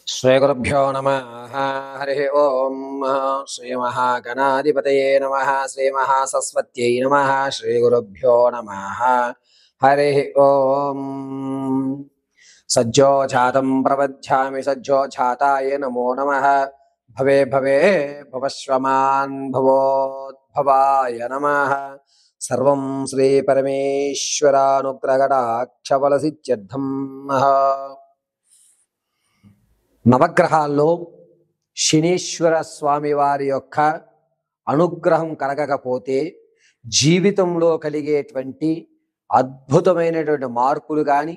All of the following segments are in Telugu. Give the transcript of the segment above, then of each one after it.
శ్రీగురుభ్యో నమః. హరి ఓం. శ్రీమహాగణాధిపతయే నమః. శ్రీమహాసరస్వత్యై నమః. శ్రీగురుభ్యో నమః. హరి ఓం. సజ్జోజాతం ప్రపద్యామి సజ్జోజాతాయ నమో నమః. భవే భవే భవశ్వమాన్ భవోద్భవాయ నమః. సర్వం శ్రీ పరమేశ్వరానుగ్రహకటాక్షఫలసిద్ధ్యర్థం. నవగ్రహాల్లో శనీశ్వర స్వామి వారి యొక్క అనుగ్రహం కలగకపోతే జీవితంలో కలిగేటువంటి అద్భుతమైనటువంటి మార్పులు కానీ,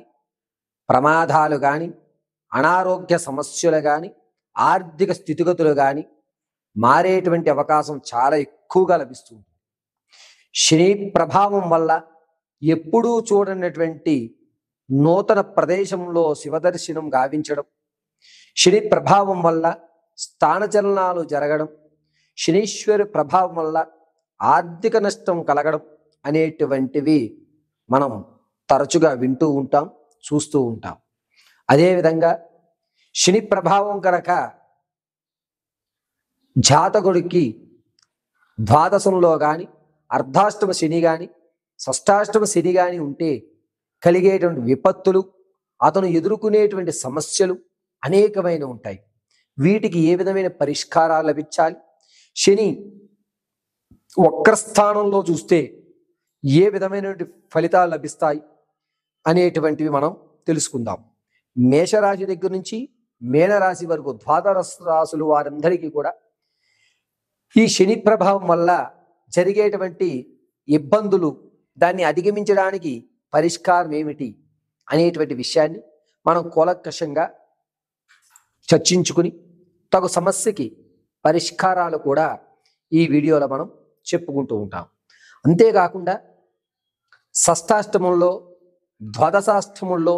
ప్రమాదాలు కానీ, అనారోగ్య సమస్యలు కానీ, ఆర్థిక స్థితిగతులు కానీ మారేటువంటి అవకాశం చాలా ఎక్కువగా లభిస్తుంది. శని ప్రభావం వల్ల ఎప్పుడూ చూడనటువంటి నూతన ప్రదేశంలో శివదర్శనం గావించడం, శని ప్రభావం వల్ల స్థానచలనాలు జరగడం, శనీశ్వరి ప్రభావం వల్ల ఆర్థిక నష్టం కలగడం అనేటువంటివి మనం తరచుగా వింటూ ఉంటాం, చూస్తూ ఉంటాం. అదేవిధంగా శని ప్రభావం కనుక జాతకుడికి ద్వాదశంలో కానీ, అర్ధాష్టమ శని కానీ, షష్టాష్టమ శని కానీ ఉంటే కలిగేటువంటి విపత్తులు, అతను ఎదుర్కొనేటువంటి సమస్యలు అనేకమైన ఉంటాయి. వీటికి ఏ విధమైన పరిష్కారాలు లభించాలి, శని వక్రస్థానంలో చూస్తే ఏ విధమైనటువంటి ఫలితాలు లభిస్తాయి అనేటువంటివి మనం తెలుసుకుందాం. మేషరాశి దగ్గర నుంచి మీనరాశి వరకు ద్వాదశ రాశులు వారందరికీ కూడా ఈ శని ప్రభావం వల్ల జరిగేటువంటి ఇబ్బందులు, దాన్ని అధిగమించడానికి పరిష్కారం ఏమిటి అనేటువంటి విషయాన్ని మనం కూలంకషంగా చర్చించుకుని తగు సమస్యకి పరిష్కారాలు కూడా ఈ వీడియోలో మనం చెప్పుకుంటూ ఉంటాం. అంతేకాకుండా షష్టాష్టమంలో, ద్వాదశాష్టమంలో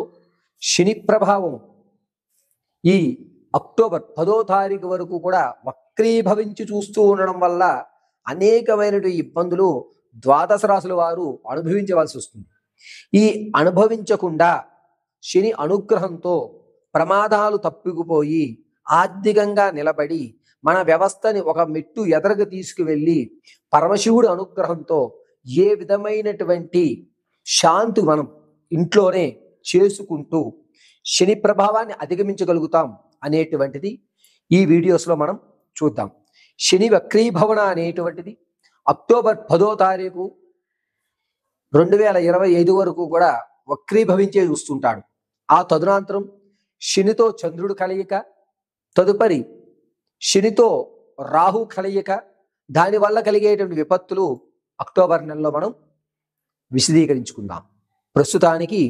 శని ప్రభావం ఈ అక్టోబర్ 10వ తారీఖు వరకు కూడా వక్రీభవించి చూస్తూ ఉండడం వల్ల అనేకమైనటువంటి ఇబ్బందులు ద్వాదశ రాశుల వారు అనుభవించవలసి వస్తుంది. ఈ అనుభవించకుండా శని అనుగ్రహంతో ప్రమాదాలు తప్పిపోయి ఆర్థికంగా నిలబడి మన వ్యవస్థని ఒక మెట్టు ఎదరకు తీసుకువెళ్ళి పరమశివుడి అనుగ్రహంతో ఏ విధమైనటువంటి శాంతి మనం ఇంట్లోనే చేసుకుంటూ శని ప్రభావాన్ని అధిగమించగలుగుతాం అనేటువంటిది ఈ వీడియోస్లో మనం చూద్దాం. శని వక్రీభవన అనేటువంటిది అక్టోబర్ 10వ తారీఖు 2025 వరకు కూడా వక్రీభవించే చూస్తుంటాడు. ఆ తదునంతరం శనితో చంద్రుడు కలయిక, తదుపరి శనితో రాహు కలయిక, దానివల్ల కలిగేటువంటి విపత్తులు అక్టోబర్ నెలలో మనం విశదీకరించుకుందాం. ప్రస్తుతానికి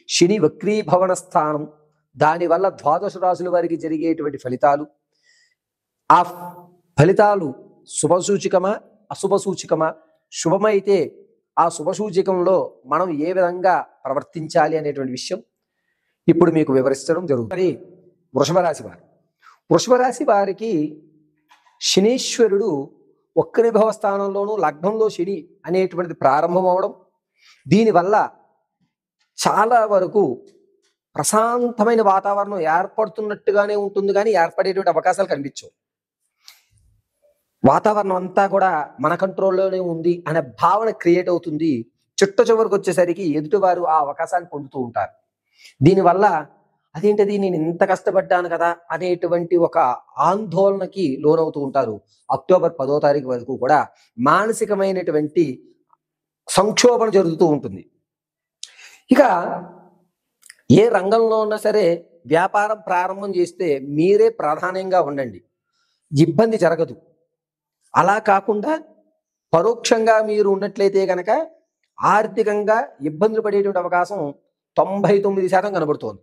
శని వక్రీభవన స్థానం, దానివల్ల ద్వాదశ రాశుల వారికి జరిగేటువంటి ఫలితాలు, ఆ ఫలితాలు శుభసూచికమా అశుభసూచికమా, శుభమైతే ఆ శుభసూచికంలో మనం ఏ విధంగా ప్రవర్తించాలి అనేటువంటి విషయం ఇప్పుడు మీకు వివరించడం జరుగుతుంది. వృషభ రాశి వారు, వృషభ రాశి వారికి శనీశ్వరుడు వక్రీభవ స్థానంలోనూ లగ్నంలో శని అనేటువంటిది ప్రారంభం అవడం, దీనివల్ల చాలా వరకు ప్రశాంతమైన వాతావరణం ఏర్పడుతున్నట్టుగానే ఉంటుంది, కానీ ఏర్పడేటువంటి అవకాశాలు కనిపించవు. వాతావరణం అంతా కూడా మన కంట్రోల్లోనే ఉంది అనే భావన క్రియేట్ అవుతుంది. చిట్ట చివరికి వచ్చేసరికి ఎదుటివారు ఆ అవకాశాన్ని పొందుతూ ఉంటారు. దీనివల్ల అదేంటది, నేను ఇంత కష్టపడ్డాను కదా అనేటువంటి ఒక ఆందోళనకి లోనవుతూ ఉంటారు. అక్టోబర్ 10వ తారీఖు వరకు కూడా మానసికమైనటువంటి సంక్షోభణ జరుగుతూ ఉంటుంది. ఇక ఏ రంగంలో ఉన్నా సరే వ్యాపారం ప్రారంభం చేస్తే మీరే ప్రాధాన్యంగా ఉండండి, ఇబ్బంది జరగదు. అలా కాకుండా పరోక్షంగా మీరు ఉన్నట్లయితే కనుక ఆర్థికంగా ఇబ్బందులు పడేటువంటి అవకాశం 99% కనబడుతోంది.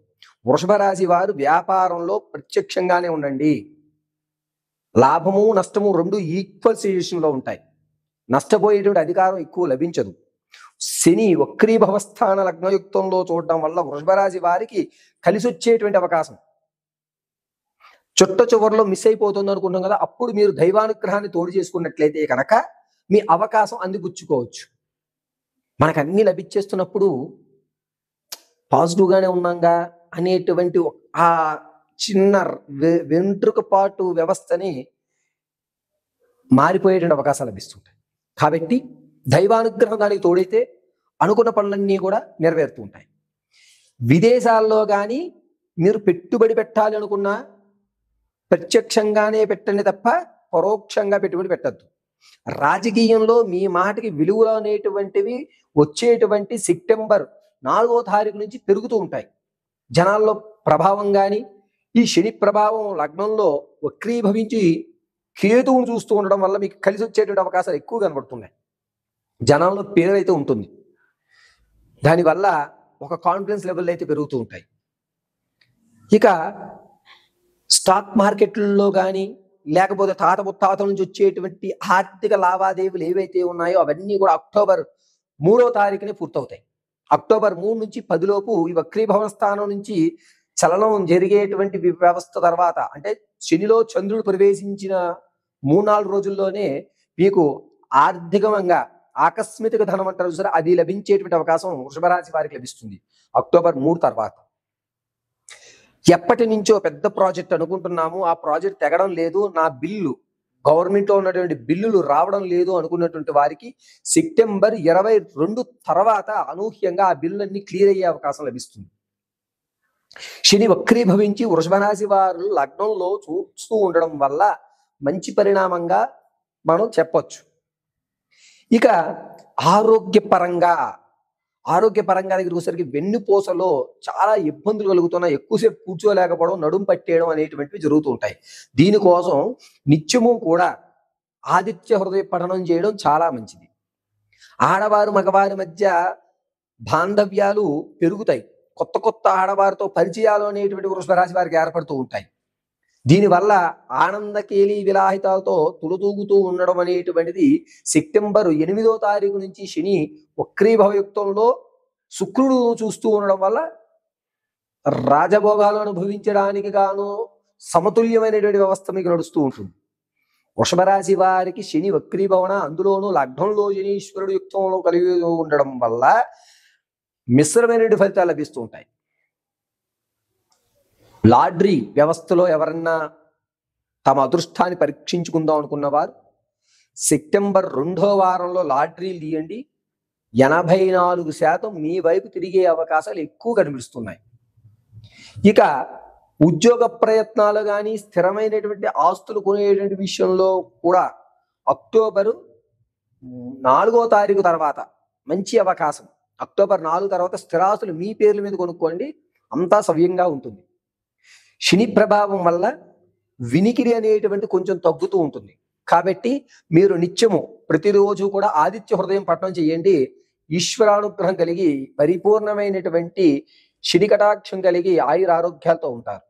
వృషభ రాశి వారు వ్యాపారంలో ప్రత్యక్షంగానే ఉండండి. లాభము నష్టము రెండు ఈక్వల్ సిచ్యుయేషన్లో ఉంటాయి. నష్టపోయేటువంటి అధికారం ఎక్కువ లభించదు. శని వక్రీభవ స్థాన లగ్నయుక్తంలో చూడడం వల్ల వృషభ రాశి వారికి కలిసి వచ్చేటువంటి అవకాశం చుట్ట చివరిలో మిస్ అయిపోతుంది అనుకున్నాం కదా, అప్పుడు మీరు దైవానుగ్రహాన్ని తోడు చేసుకున్నట్లయితే కనుక మీ అవకాశం అందిపుచ్చుకోవచ్చు. మనకు అన్ని లభించేస్తున్నప్పుడు పాజిటివ్గానే ఉన్నాంగా అనేటువంటి ఆ చిన్న వెంట్రుకపాటు వ్యవస్థని మారిపోయేటువంటి అవకాశాలు లభిస్తుంటాయి. కాబట్టి దైవానుగ్రహం దానికి తోడైతే అనుకున్న పనులన్నీ కూడా నెరవేరుతూ ఉంటాయి. విదేశాల్లో కానీ మీరు పెట్టుబడి పెట్టాలి అనుకున్నా ప్రత్యక్షంగానే పెట్టండి తప్ప పరోక్షంగా పెట్టుబడి పెట్టద్దు. రాజకీయంలో మీ మాటకి విలువలు అనేటువంటివి వచ్చేటువంటి సెప్టెంబర్ 4వ తారీఖు నుంచి పెరుగుతూ ఉంటాయి. జనాల్లో ప్రభావం కానీ ఈ శని ప్రభావం లగ్నంలో వక్రీభవించి కేతువును చూస్తూ ఉండడం వల్ల మీకు కలిసి వచ్చేటువంటి అవకాశాలు ఎక్కువ కనబడుతున్నాయి. జనాల్లో పేరైతే ఉంటుంది, దానివల్ల ఒక కాన్ఫిడెన్స్ లెవెల్ అయితే పెరుగుతూ ఉంటాయి. ఇక స్టాక్ మార్కెట్లలో కానీ లేకపోతే తాత ముత్తాతల నుంచి వచ్చేటువంటి ఆర్థిక లావాదేవీలు ఏవైతే ఉన్నాయో అవన్నీ కూడా అక్టోబర్ 3వ తారీఖునే పూర్తవుతాయి. అక్టోబర్ 3 నుంచి 10 లోపు ఈ వక్రీభవన స్థానం నుంచి చలనం జరిగేటువంటి వ్యవస్థ తర్వాత, అంటే శనిలో చంద్రుడు ప్రవేశించిన 3-4 రోజుల్లోనే మీకు ఆర్థికంగా ఆకస్మిక ధనం అంటారు చూసారా, అది లభించేటువంటి అవకాశం వృషభ రాశి వారికి లభిస్తుంది అక్టోబర్ 3 తర్వాత. ఎప్పటి నుంచో పెద్ద ప్రాజెక్ట్ అనుకుంటున్నాము, ఆ ప్రాజెక్ట్ తెగడం లేదు, నా బిల్లు గవర్నమెంట్లో ఉన్నటువంటి బిల్లులు రావడం లేదు అనుకున్నటువంటి వారికి సెప్టెంబర్ 22 తర్వాత అనూహ్యంగా ఆ బిల్లులన్నీ క్లియర్ అయ్యే అవకాశం లభిస్తుంది. శని వక్రీభవించి వృషభ రాశి వారు లగ్నంలో చూస్తూ ఉండడం వల్ల మంచి పరిణామంగా మనం చెప్పొచ్చు. ఇక ఆరోగ్యపరంగా దగ్గరికి వచ్చేసరికి వెన్నుపూసలో చాలా ఇబ్బందులు కలుగుతున్నా, ఎక్కువసేపు కూర్చోలేకపోవడం, నడుము పట్టేయడం అనేటువంటివి జరుగుతూ ఉంటాయి. దీనికోసం నిత్యము కూడా ఆదిత్య హృదయ పఠనం చేయడం చాలా మంచిది. ఆడవారు మగవారి మధ్య బాంధవ్యాలు పెరుగుతాయి, కొత్త కొత్త ఆడవారితో పరిచయాలు అనేటువంటి వృషభ రాశి వారికి ఏర్పడుతూ ఉంటాయి. దీనివల్ల ఆనందకేలి విలాహితాలతో తులతూగుతూ ఉండడం అనేటువంటిది సెప్టెంబర్ 8వ తారీఖు నుంచి శని వక్రీభవయుక్తంలో శుక్రుడు చూస్తూ ఉండడం వల్ల రాజభోగాలు అనుభవించడానికి గాను సమతుల్యమైనటువంటి వ్యవస్థ మీకు నడుస్తూ ఉంటుంది. వృషభ రాశి వారికి శని వక్రీభవన, అందులోనూ లగ్నంలో శనీశ్వరుడు యుక్తంలో కలిగి ఉండడం వల్ల మిశ్రమైనటువంటి ఫలితాలు లభిస్తూ ఉంటాయి. లాటరీ వ్యవస్థలో ఎవరన్నా తమ అదృష్టాన్ని పరీక్షించుకుందాం అనుకున్న వారు సెప్టెంబర్ 2వ వారంలో లాటరీలు తీయండి. 84% మీ వైపు తిరిగే అవకాశాలు ఎక్కువ కనిపిస్తున్నాయి. ఇక ఉద్యోగ ప్రయత్నాలు కానీ స్థిరమైనటువంటి ఆస్తులు కొనేటువంటి విషయంలో కూడా అక్టోబరు 4వ తారీఖు తర్వాత మంచి అవకాశం. అక్టోబర్ 4 తర్వాత స్థిరాస్తులు మీ పేర్ల మీద కొనుక్కోండి, అంతా సవ్యంగా ఉంటుంది. శని ప్రభావం వల్ల వినికిడి అనేటువంటి కొంచెం తగ్గుతూ ఉంటుంది. కాబట్టి మీరు నిత్యము ప్రతిరోజు కూడా ఆదిత్య హృదయం పఠనం చేయండి. ఈశ్వరానుగ్రహం కలిగి పరిపూర్ణమైనటువంటి శని కటాక్షం కలిగి ఆయురారోగ్యాలతో ఉంటారు.